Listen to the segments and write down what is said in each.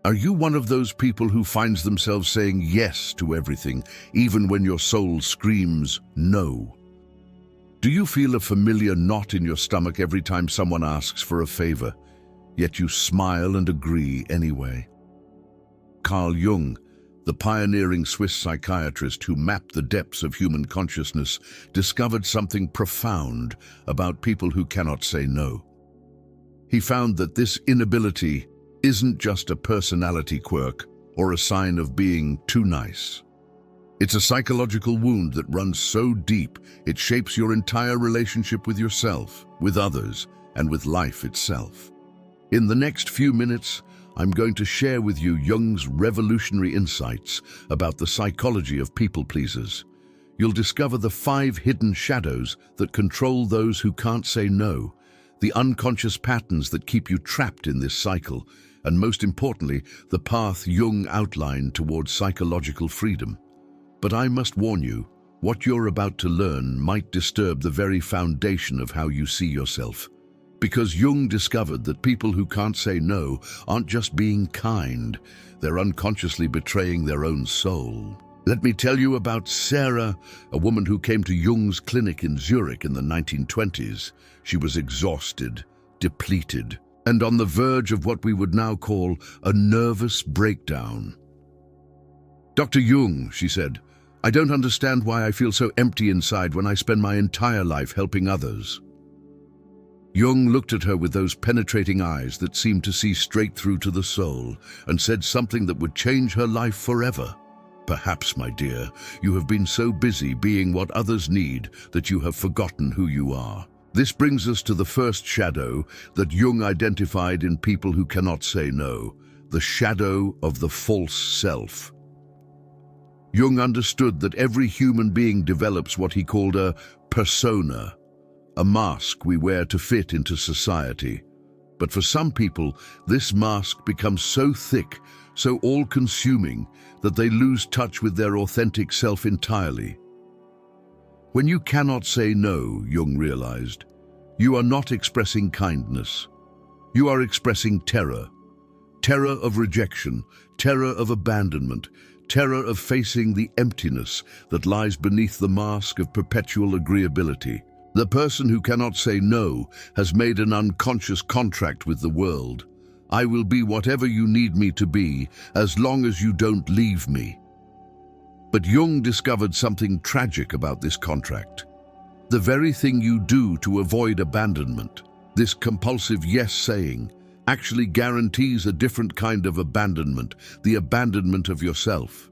Are you one of those people who finds themselves saying yes to everything, even when your soul screams no? Do you feel a familiar knot in your stomach every time someone asks for a favor, yet you smile and agree anyway? Carl Jung, the pioneering Swiss psychiatrist who mapped the depths of human consciousness, discovered something profound about people who cannot say no. He found that this inability isn't just a personality quirk or a sign of being too nice. It's a psychological wound that runs so deep it shapes your entire relationship with yourself, with others, and with life itself. In the next few minutes, I'm going to share with you Jung's revolutionary insights about the psychology of people pleasers. You'll discover the 5 hidden shadows that control those who can't say no, the unconscious patterns that keep you trapped in this cycle, and most importantly, the path Jung outlined towards psychological freedom. But I must warn you, what you're about to learn might disturb the very foundation of how you see yourself. Because Jung discovered that people who can't say no aren't just being kind, they're unconsciously betraying their own soul. Let me tell you about Sarah, a woman who came to Jung's clinic in Zurich in the 1920s. She was exhausted, depleted, and on the verge of what we would now call a nervous breakdown. "Dr. Jung," she said, "I don't understand why I feel so empty inside when I spend my entire life helping others." Jung looked at her with those penetrating eyes that seemed to see straight through to the soul and said something that would change her life forever. "Perhaps, my dear, you have been so busy being what others need that you have forgotten who you are." This brings us to the first shadow that Jung identified in people who cannot say no, the shadow of the false self. Jung understood that every human being develops what he called a persona, a mask we wear to fit into society. But for some people, this mask becomes so thick, so all-consuming, that they lose touch with their authentic self entirely. When you cannot say no, Jung realized, you are not expressing kindness. You are expressing terror. Terror of rejection, terror of abandonment, terror of facing the emptiness that lies beneath the mask of perpetual agreeability. The person who cannot say no has made an unconscious contract with the world. I will be whatever you need me to be, as long as you don't leave me. But Jung discovered something tragic about this contract. The very thing you do to avoid abandonment, this compulsive yes-saying, actually guarantees a different kind of abandonment, the abandonment of yourself.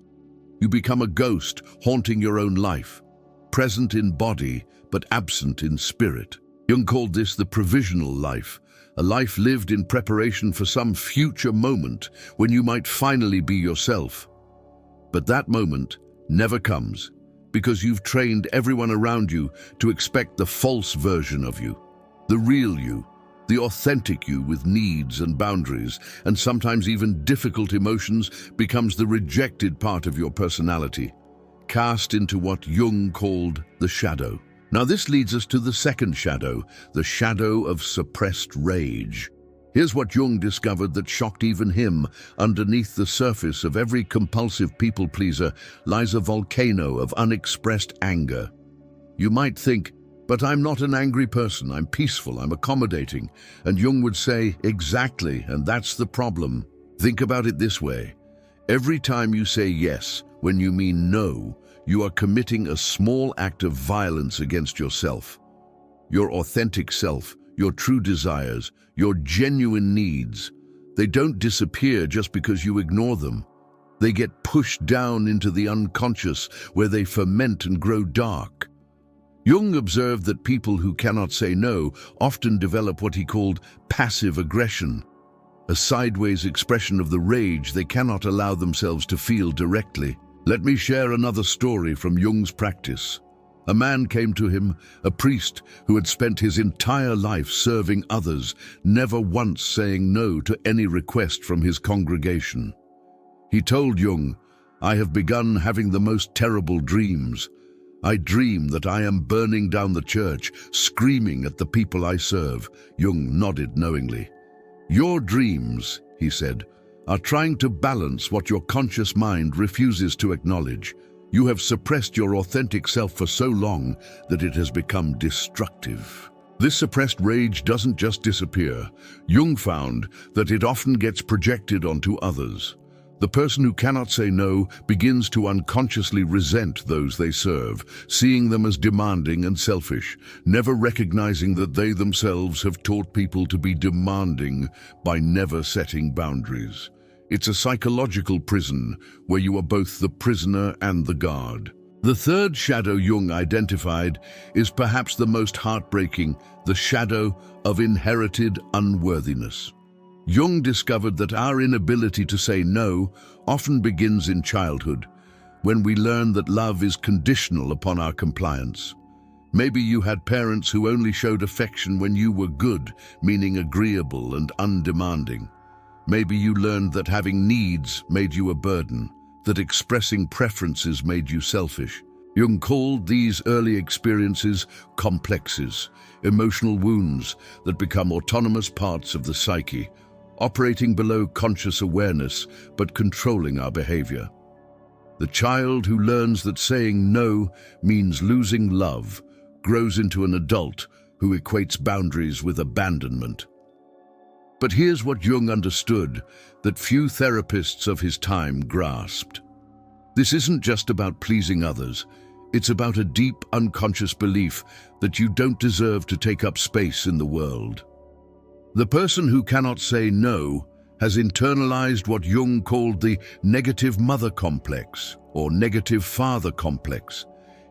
You become a ghost haunting your own life, present in body but absent in spirit. Jung called this the provisional life, a life lived in preparation for some future moment when you might finally be yourself. But that moment never comes because you've trained everyone around you to expect the false version of you, the real you, the authentic you with needs and boundaries, and sometimes even difficult emotions becomes the rejected part of your personality, cast into what Jung called the shadow. Now this leads us to the second shadow, the shadow of suppressed rage. Here's what Jung discovered that shocked even him. Underneath the surface of every compulsive people-pleaser lies a volcano of unexpressed anger. You might think, but I'm not an angry person, I'm peaceful, I'm accommodating. And Jung would say, exactly, and that's the problem. Think about it this way. Every time you say yes when you mean no, you are committing a small act of violence against yourself. Your authentic self, your true desires, your genuine needs, they don't disappear just because you ignore them. They get pushed down into the unconscious where they ferment and grow dark. Jung observed that people who cannot say no often develop what he called passive aggression, a sideways expression of the rage they cannot allow themselves to feel directly. Let me share another story from Jung's practice. A man came to him, a priest who had spent his entire life serving others, never once saying no to any request from his congregation. He told Jung, "I have begun having the most terrible dreams. I dream that I am burning down the church, screaming at the people I serve." Jung nodded knowingly. "Your dreams," he said, are trying to balance what your conscious mind refuses to acknowledge. You have suppressed your authentic self for so long that it has become destructive. This suppressed rage doesn't just disappear. Jung found that it often gets projected onto others. The person who cannot say no begins to unconsciously resent those they serve, seeing them as demanding and selfish, never recognizing that they themselves have taught people to be demanding by never setting boundaries. It's a psychological prison where you are both the prisoner and the guard. The third shadow Jung identified is perhaps the most heartbreaking, the shadow of inherited unworthiness. Jung discovered that our inability to say no often begins in childhood, when we learn that love is conditional upon our compliance. Maybe you had parents who only showed affection when you were good, meaning agreeable and undemanding. Maybe you learned that having needs made you a burden, that expressing preferences made you selfish. Jung called these early experiences complexes, emotional wounds that become autonomous parts of the psyche, operating below conscious awareness but controlling our behavior. The child who learns that saying no means losing love grows into an adult who equates boundaries with abandonment. But here's what Jung understood that few therapists of his time grasped. This isn't just about pleasing others. It's about a deep, unconscious belief that you don't deserve to take up space in the world. The person who cannot say no has internalized what Jung called the negative mother complex or negative father complex.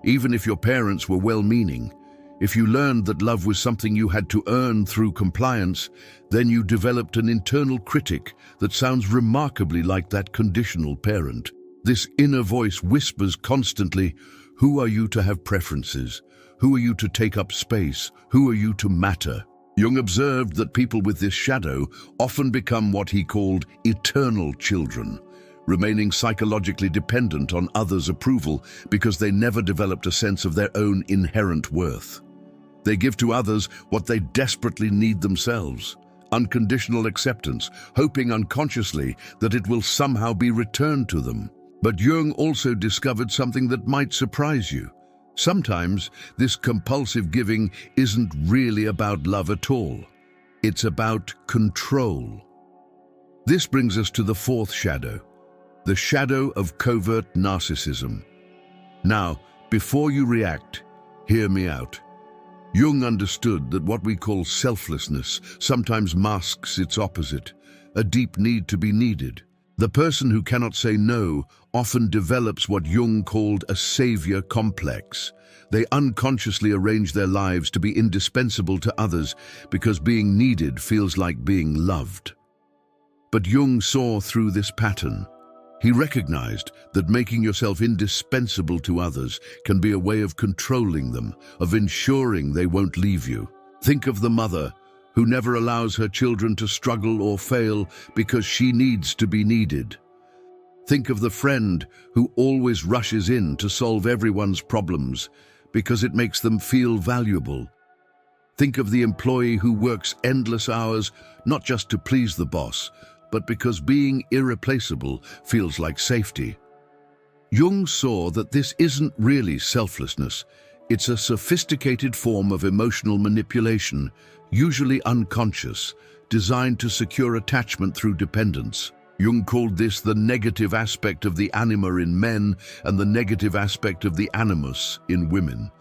Even if your parents were well-meaning, if you learned that love was something you had to earn through compliance, then you developed an internal critic that sounds remarkably like that conditional parent. This inner voice whispers constantly, "Who are you to have preferences? Who are you to take up space? Who are you to matter?" Jung observed that people with this shadow often become what he called eternal children, remaining psychologically dependent on others' approval because they never developed a sense of their own inherent worth. They give to others what they desperately need themselves, unconditional acceptance, hoping unconsciously that it will somehow be returned to them. But Jung also discovered something that might surprise you. Sometimes this compulsive giving isn't really about love at all. It's about control. This brings us to the fourth shadow, the shadow of covert narcissism. Now, before you react, hear me out. Jung understood that what we call selflessness sometimes masks its opposite, a deep need to be needed. The person who cannot say no often develops what Jung called a savior complex. They unconsciously arrange their lives to be indispensable to others because being needed feels like being loved. But Jung saw through this pattern. He recognized that making yourself indispensable to others can be a way of controlling them, of ensuring they won't leave you. Think of the mother who never allows her children to struggle or fail because she needs to be needed. Think of the friend who always rushes in to solve everyone's problems because it makes them feel valuable. Think of the employee who works endless hours not just to please the boss, but because being irreplaceable feels like safety. Jung saw that this isn't really selflessness. It's a sophisticated form of emotional manipulation, usually unconscious, designed to secure attachment through dependence. Jung called this the negative aspect of the anima in men and the negative aspect of the animus in women.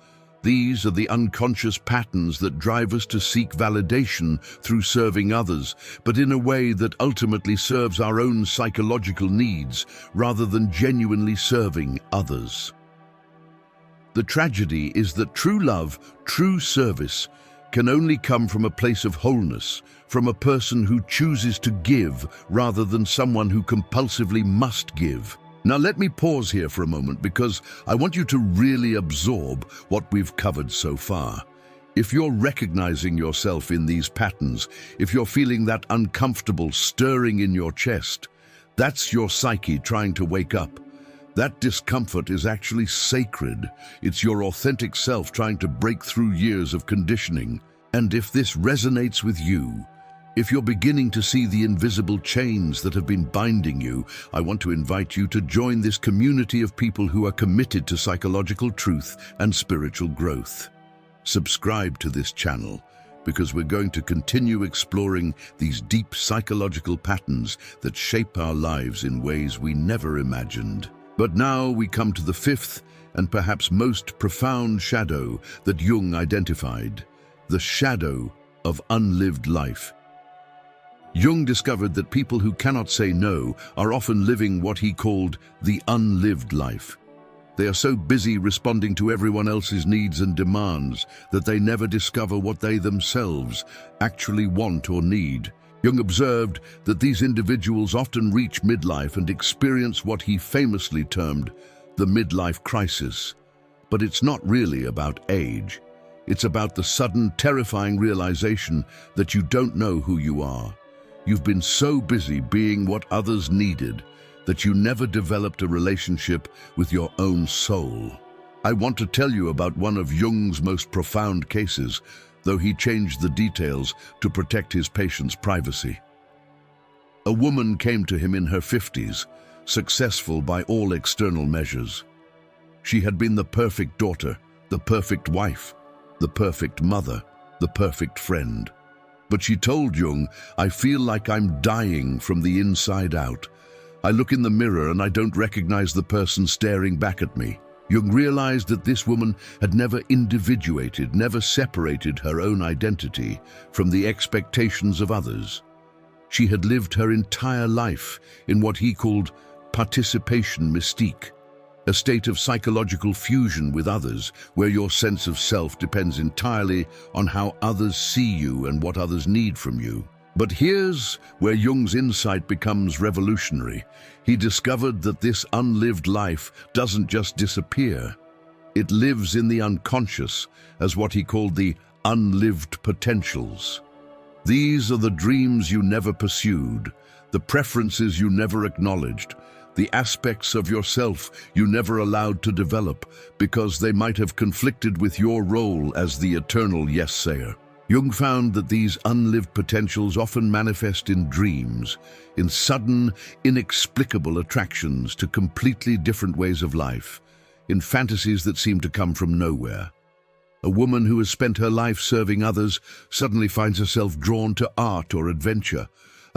These are the unconscious patterns that drive us to seek validation through serving others, but in a way that ultimately serves our own psychological needs rather than genuinely serving others. The tragedy is that true love, true service, can only come from a place of wholeness, from a person who chooses to give rather than someone who compulsively must give. Now let me pause here for a moment because I want you to really absorb what we've covered so far. If you're recognizing yourself in these patterns, if you're feeling that uncomfortable stirring in your chest, that's your psyche trying to wake up. That discomfort is actually sacred. It's your authentic self trying to break through years of conditioning. And if this resonates with you, If you're beginning to see the invisible chains that have been binding you, I want to invite you to join this community of people who are committed to psychological truth and spiritual growth. Subscribe to this channel because we're going to continue exploring these deep psychological patterns that shape our lives in ways we never imagined. But now we come to the fifth and perhaps most profound shadow that Jung identified, the shadow of unlived life. Jung discovered that people who cannot say no are often living what he called the unlived life. They are so busy responding to everyone else's needs and demands that they never discover what they themselves actually want or need. Jung observed that these individuals often reach midlife and experience what he famously termed the midlife crisis. But it's not really about age. It's about the sudden, terrifying realization that you don't know who you are. You've been so busy being what others needed that you never developed a relationship with your own soul. I want to tell you about one of Jung's most profound cases, though he changed the details to protect his patient's privacy. A woman came to him in her 50s, successful by all external measures. She had been the perfect daughter, the perfect wife, the perfect mother, the perfect friend. But she told Jung, "I feel like I'm dying from the inside out. I look in the mirror and I don't recognize the person staring back at me." Jung realized that this woman had never individuated, never separated her own identity from the expectations of others. She had lived her entire life in what he called participation mystique, a state of psychological fusion with others, where your sense of self depends entirely on how others see you and what others need from you. But here's where Jung's insight becomes revolutionary. He discovered that this unlived life doesn't just disappear. It lives in the unconscious as what he called the unlived potentials. These are the dreams you never pursued, the preferences you never acknowledged, the aspects of yourself you never allowed to develop because they might have conflicted with your role as the eternal yes-sayer. Jung found that these unlived potentials often manifest in dreams, in sudden, inexplicable attractions to completely different ways of life, in fantasies that seem to come from nowhere. A woman who has spent her life serving others suddenly finds herself drawn to art or adventure.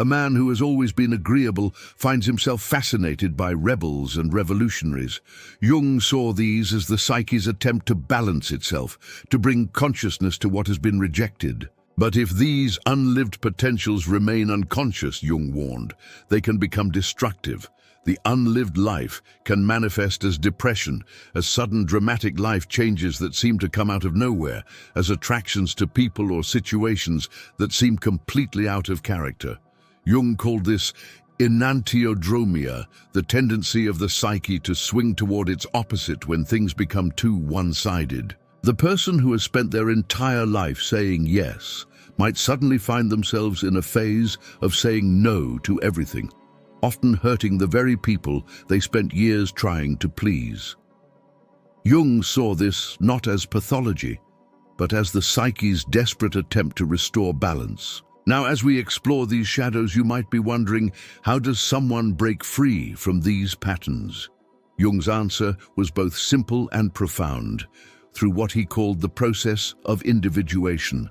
A man who has always been agreeable finds himself fascinated by rebels and revolutionaries. Jung saw these as the psyche's attempt to balance itself, to bring consciousness to what has been rejected. But if these unlived potentials remain unconscious, Jung warned, they can become destructive. The unlived life can manifest as depression, as sudden dramatic life changes that seem to come out of nowhere, as attractions to people or situations that seem completely out of character. Jung called this enantiodromia, the tendency of the psyche to swing toward its opposite when things become too one-sided. The person who has spent their entire life saying yes might suddenly find themselves in a phase of saying no to everything, often hurting the very people they spent years trying to please. Jung saw this not as pathology, but as the psyche's desperate attempt to restore balance. Now, as we explore these shadows, you might be wondering, how does someone break free from these patterns? Jung's answer was both simple and profound, through what he called the process of individuation.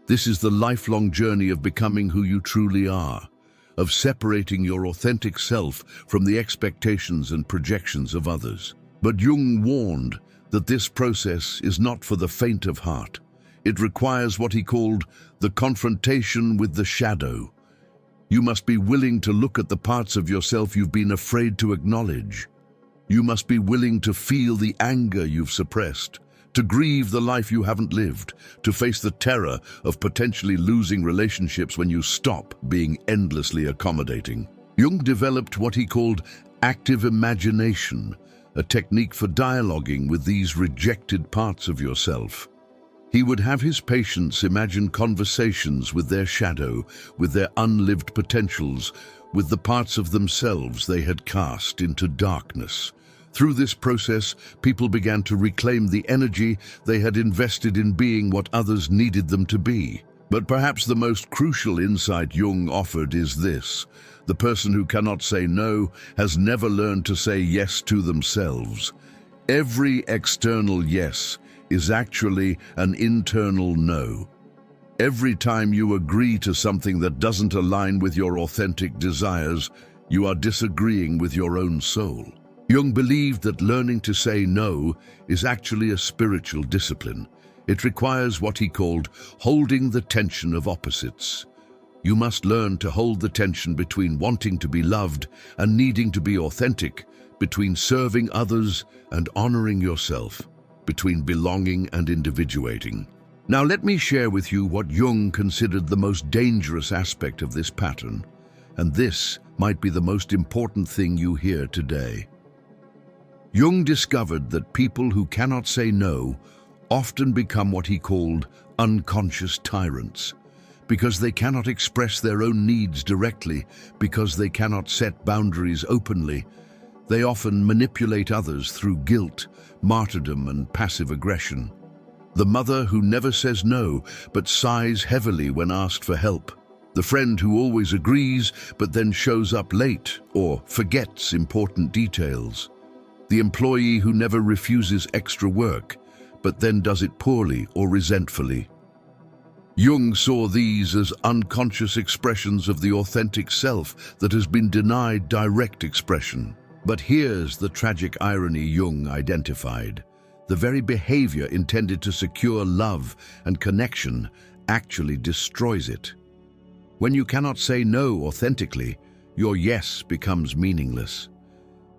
This is the lifelong journey of becoming who you truly are, of separating your authentic self from the expectations and projections of others. But Jung warned that this process is not for the faint of heart. It requires what he called the confrontation with the shadow. You must be willing to look at the parts of yourself you've been afraid to acknowledge. You must be willing to feel the anger you've suppressed, to grieve the life you haven't lived, to face the terror of potentially losing relationships when you stop being endlessly accommodating. Jung developed what he called active imagination, a technique for dialoguing with these rejected parts of yourself. He would have his patients imagine conversations with their shadow, with their unlived potentials, with the parts of themselves they had cast into darkness. Through this process, people began to reclaim the energy they had invested in being what others needed them to be. But perhaps the most crucial insight Jung offered is this: the person who cannot say no has never learned to say yes to themselves. Every external yes is actually an internal no. Every time you agree to something that doesn't align with your authentic desires, you are disagreeing with your own soul. Jung believed that learning to say no is actually a spiritual discipline. It requires what he called holding the tension of opposites. You must learn to hold the tension between wanting to be loved and needing to be authentic, between serving others and honoring yourself, between belonging and individuating. Now let me share with you what Jung considered the most dangerous aspect of this pattern, and this might be the most important thing you hear today. Jung discovered that people who cannot say no often become what he called unconscious tyrants, because they cannot express their own needs directly, because they cannot set boundaries openly. They often manipulate others through guilt, martyrdom, and passive aggression. The mother who never says no but sighs heavily when asked for help. The friend who always agrees but then shows up late or forgets important details. The employee who never refuses extra work but then does it poorly or resentfully. Jung saw these as unconscious expressions of the authentic self that has been denied direct expression. But here's the tragic irony Jung identified. The very behavior intended to secure love and connection actually destroys it. When you cannot say no authentically, your yes becomes meaningless.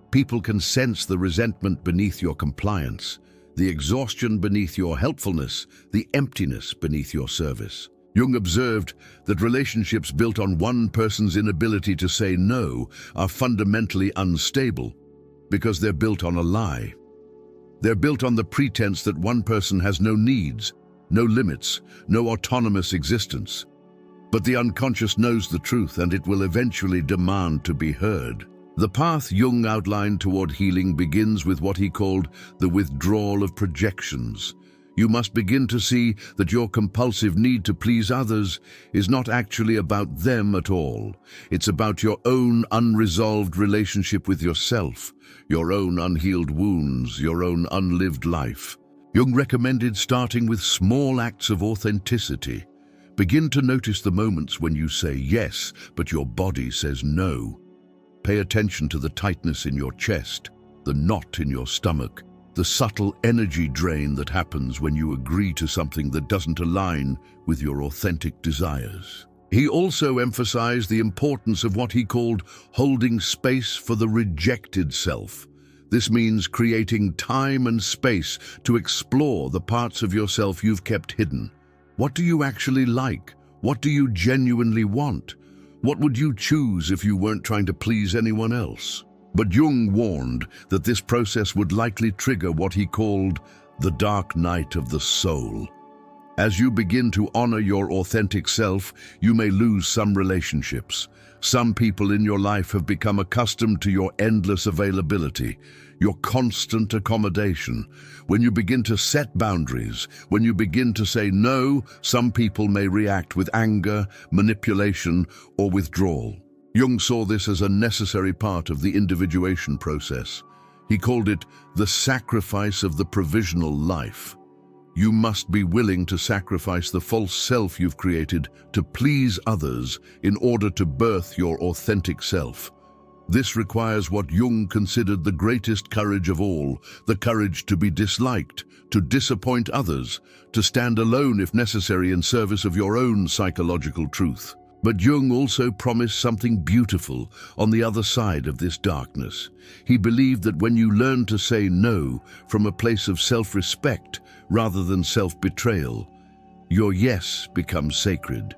People can sense the resentment beneath your compliance, the exhaustion beneath your helpfulness, the emptiness beneath your service. Jung observed that relationships built on one person's inability to say no are fundamentally unstable because they're built on a lie. They're built on the pretense that one person has no needs, no limits, no autonomous existence. But the unconscious knows the truth, and it will eventually demand to be heard. The path Jung outlined toward healing begins with what he called the withdrawal of projections. You must begin to see that your compulsive need to please others is not actually about them at all. It's about your own unresolved relationship with yourself, your own unhealed wounds, your own unlived life. Jung recommended starting with small acts of authenticity. Begin to notice the moments when you say yes, but your body says no. Pay attention to the tightness in your chest, the knot in your stomach, the subtle energy drain that happens when you agree to something that doesn't align with your authentic desires. He also emphasized the importance of what he called holding space for the rejected self. This means creating time and space to explore the parts of yourself you've kept hidden. What do you actually like? What do you genuinely want? What would you choose if you weren't trying to please anyone else? But Jung warned that this process would likely trigger what he called the dark night of the soul. As you begin to honor your authentic self, you may lose some relationships. Some people in your life have become accustomed to your endless availability, your constant accommodation. When you begin to set boundaries, when you begin to say no, some people may react with anger, manipulation, or withdrawal. Jung saw this as a necessary part of the individuation process. He called it the sacrifice of the provisional life. You must be willing to sacrifice the false self you've created to please others in order to birth your authentic self. This requires what Jung considered the greatest courage of all, the courage to be disliked, to disappoint others, to stand alone if necessary in service of your own psychological truth. But Jung also promised something beautiful on the other side of this darkness. He believed that when you learn to say no from a place of self-respect rather than self-betrayal, your yes becomes sacred.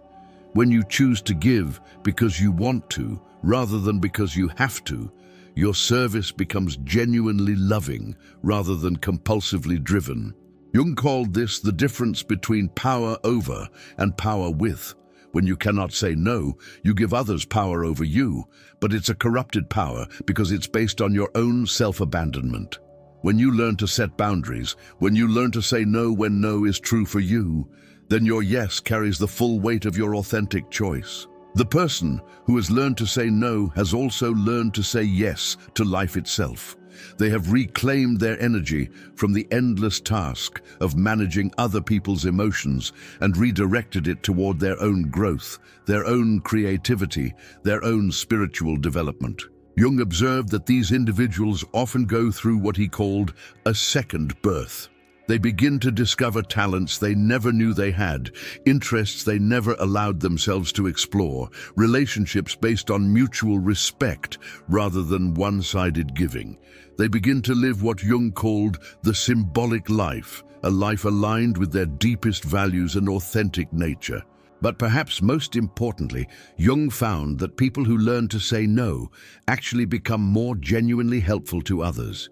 When you choose to give because you want to, rather than because you have to, your service becomes genuinely loving rather than compulsively driven. Jung called this the difference between power over and power with. When you cannot say no, you give others power over you, but it's a corrupted power because it's based on your own self-abandonment. When you learn to set boundaries, when you learn to say no when no is true for you, then your yes carries the full weight of your authentic choice. The person who has learned to say no has also learned to say yes to life itself. They have reclaimed their energy from the endless task of managing other people's emotions and redirected it toward their own growth, their own creativity, their own spiritual development. Jung observed that these individuals often go through what he called a second birth. They begin to discover talents they never knew they had, interests they never allowed themselves to explore, relationships based on mutual respect rather than one-sided giving. They begin to live what Jung called the symbolic life, a life aligned with their deepest values and authentic nature. But perhaps most importantly, Jung found that people who learn to say no actually become more genuinely helpful to others.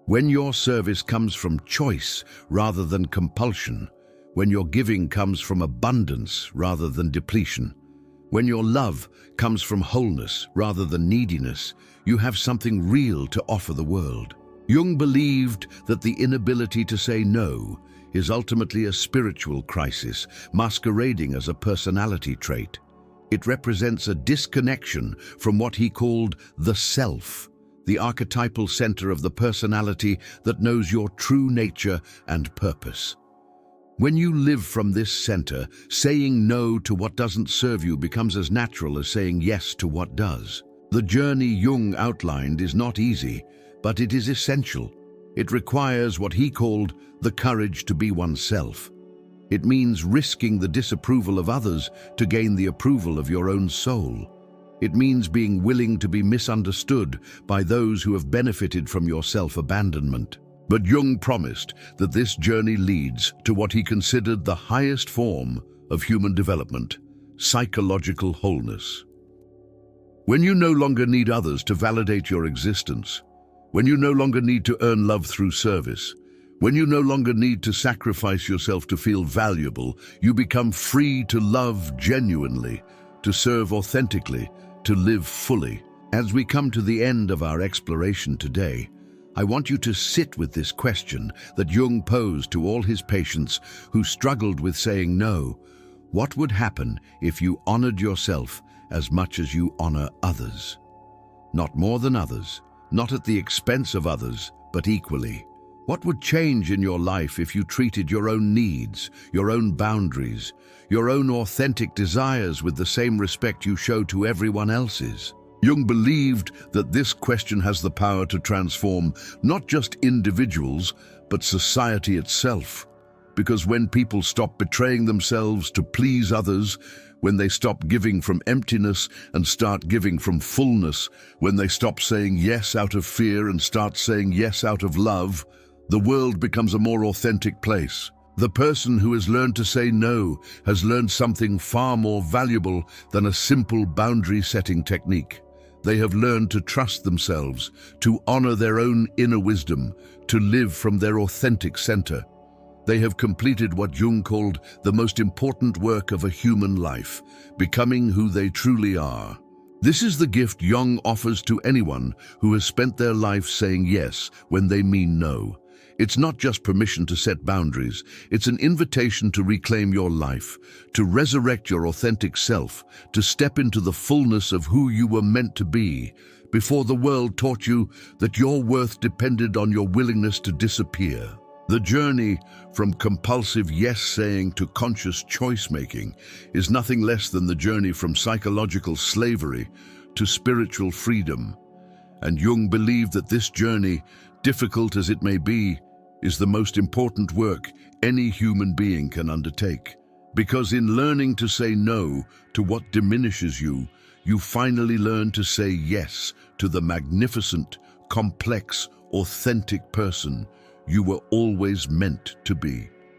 When your service comes from choice rather than compulsion, when your giving comes from abundance rather than depletion, when your love comes from wholeness rather than neediness, you have something real to offer the world. Jung believed that the inability to say no is ultimately a spiritual crisis, masquerading as a personality trait. It represents a disconnection from what he called the self, the archetypal center of the personality that knows your true nature and purpose. When you live from this center, saying no to what doesn't serve you becomes as natural as saying yes to what does. The journey Jung outlined is not easy, but it is essential. It requires what he called the courage to be oneself. It means risking the disapproval of others to gain the approval of your own soul. It means being willing to be misunderstood by those who have benefited from your self-abandonment. But Jung promised that this journey leads to what he considered the highest form of human development, psychological wholeness. When you no longer need others to validate your existence, when you no longer need to earn love through service, when you no longer need to sacrifice yourself to feel valuable, you become free to love genuinely, to serve authentically, to live fully. As we come to the end of our exploration today, I want you to sit with this question that Jung posed to all his patients who struggled with saying no. What would happen if you honored yourself as much as you honor others? Not more than others, not at the expense of others, but equally. What would change in your life if you treated your own needs, your own boundaries, your own authentic desires with the same respect you show to everyone else's? Jung believed that this question has the power to transform not just individuals, but society itself. Because when people stop betraying themselves to please others, when they stop giving from emptiness and start giving from fullness, when they stop saying yes out of fear and start saying yes out of love, the world becomes a more authentic place. The person who has learned to say no has learned something far more valuable than a simple boundary-setting technique. They have learned to trust themselves, to honor their own inner wisdom, to live from their authentic center. They have completed what Jung called the most important work of a human life, becoming who they truly are. This is the gift Jung offers to anyone who has spent their life saying yes when they mean no. It's not just permission to set boundaries, it's an invitation to reclaim your life, to resurrect your authentic self, to step into the fullness of who you were meant to be, before the world taught you that your worth depended on your willingness to disappear. The journey from compulsive yes-saying to conscious choice-making is nothing less than the journey from psychological slavery to spiritual freedom. And Jung believed that this journey, difficult as it may be, is the most important work any human being can undertake. Because in learning to say no to what diminishes you, you finally learn to say yes to the magnificent, complex, authentic person you were always meant to be.